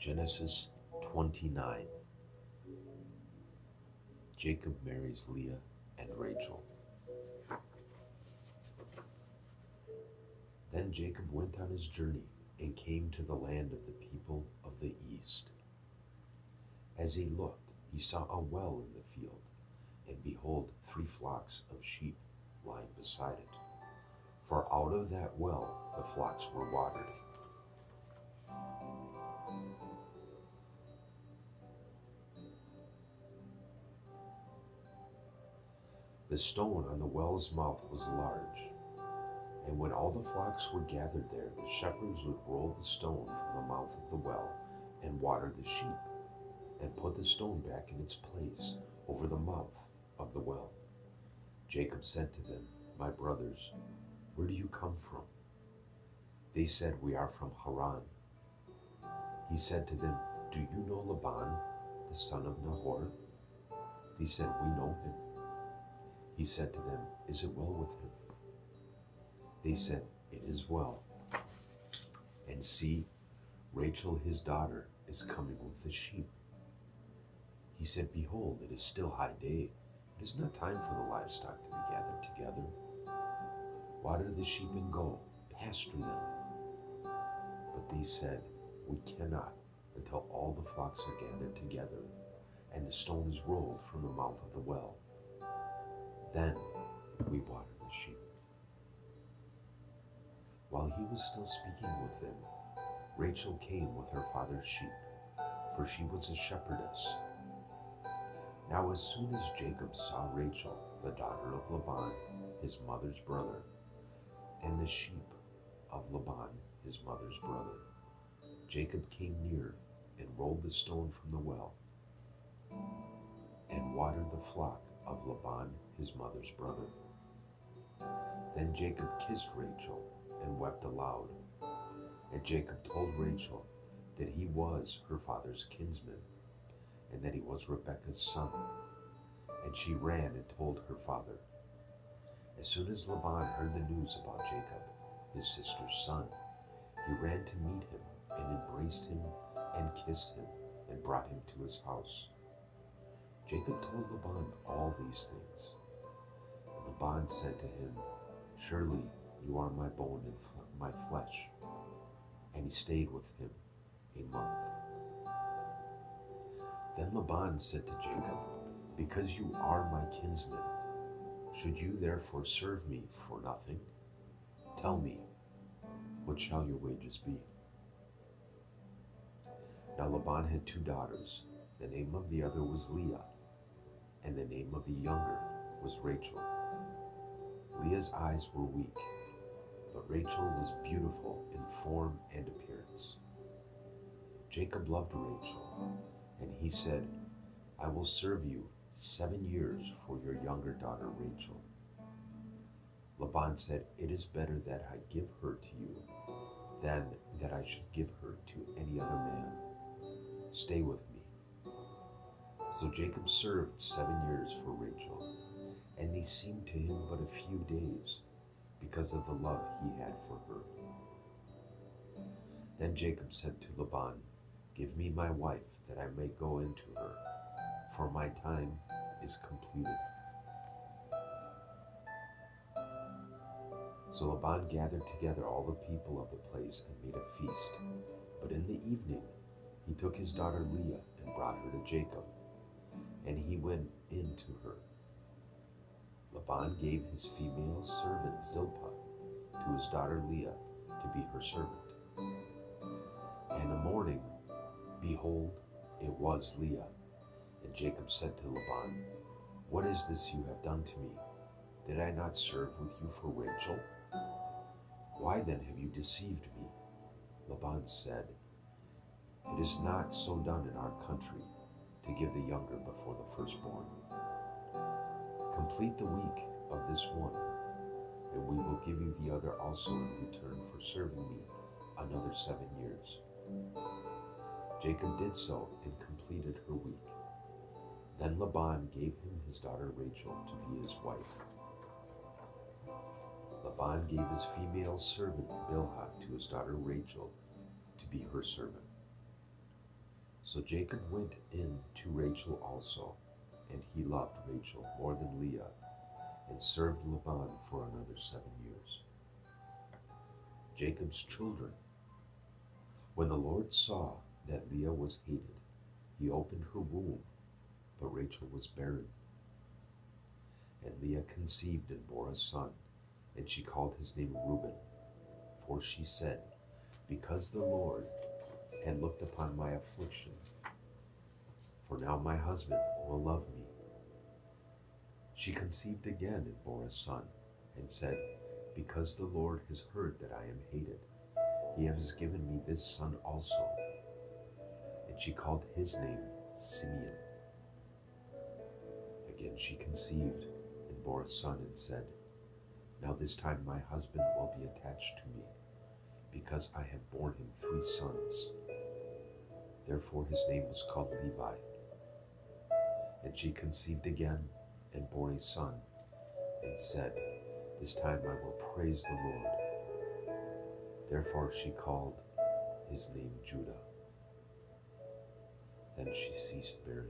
Genesis 29. Jacob marries Leah and Rachel. Then Jacob went on his journey and came to the land of the people of the east. As he looked, he saw a well in the field, and behold, 3 flocks of sheep lying beside it. For out of that well the flocks were watered. The stone on the well's mouth was large, and when all the flocks were gathered there, the shepherds would roll the stone from the mouth of the well and water the sheep, and put the stone back in its place over the mouth of the well. Jacob said to them, "My brothers, where do you come from?" They said, "We are from Haran." He said to them, "Do you know Laban, the son of Nahor?" They said, "We know him." He said to them, "Is it well with him?" They said, "It is well. And see, Rachel his daughter is coming with the sheep." He said, "Behold, it is still high day. It is not time for the livestock to be gathered together. Water the sheep and go, pasture them." But they said, "We cannot until all the flocks are gathered together, and the stone is rolled from the mouth of the well. Then we water the sheep." While he was still speaking with them, Rachel came with her father's sheep, for she was a shepherdess. Now as soon as Jacob saw Rachel, the daughter of Laban, his mother's brother, and the sheep of Laban, his mother's brother, Jacob came near and rolled the stone from the well and watered the flock of Laban, his mother's brother. Then Jacob kissed Rachel and wept aloud. And Jacob told Rachel that he was her father's kinsman, and that he was Rebekah's son. And she ran and told her father. As soon as Laban heard the news about Jacob, his sister's son, he ran to meet him and embraced him and kissed him and brought him to his house. Jacob told Laban all these things. And Laban said to him, "Surely you are my bone and my flesh." And he stayed with him a month. Then Laban said to Jacob, "Because you are my kinsman, should you therefore serve me for nothing? Tell me, what shall your wages be?" Now Laban had 2 daughters. The name of the other was Leah, and the name of the younger was Rachel. Leah's eyes were weak, but Rachel was beautiful in form and appearance. Jacob loved Rachel, and he said, "I will serve you 7 years for your younger daughter Rachel." Laban said, "It is better that I give her to you than that I should give her to any other man. Stay with me." So Jacob served 7 years for Rachel, and they seemed to him but a few days, because of the love he had for her. Then Jacob said to Laban, "Give me my wife, that I may go into her, for my time is completed." So Laban gathered together all the people of the place and made a feast. But in the evening he took his daughter Leah and brought her to Jacob, and he went in to her. Laban gave his female servant Zilpah to his daughter Leah to be her servant. And in the morning, behold, it was Leah. And Jacob said to Laban, "What is this you have done to me? Did I not serve with you for Rachel? Why then have you deceived me?" Laban said, "It is not so done in our country to give the younger before the firstborn. Complete the week of this one, and we will give you the other also in return for serving me another 7 years." Jacob did so and completed her week. Then Laban gave him his daughter Rachel to be his wife. Laban gave his female servant Bilhah to his daughter Rachel to be her servant. So Jacob went in to Rachel also, and he loved Rachel more than Leah, and served Laban for another 7 years. Jacob's children. When the Lord saw that Leah was hated, he opened her womb, but Rachel was barren. And Leah conceived and bore a son, and she called his name Reuben, for she said, because the Lord had looked upon my affliction, for now my husband will love me. She conceived again and bore a son, and said, because the Lord has heard that I am hated, he has given me this son also. And she called his name Simeon. Again she conceived and bore a son, and said, now this time my husband will be attached to me, because I have borne him 3 sons. Therefore his name was called Levi. And she conceived again and bore a son, and said, this time I will praise the Lord. Therefore she called his name Judah. Then she ceased bearing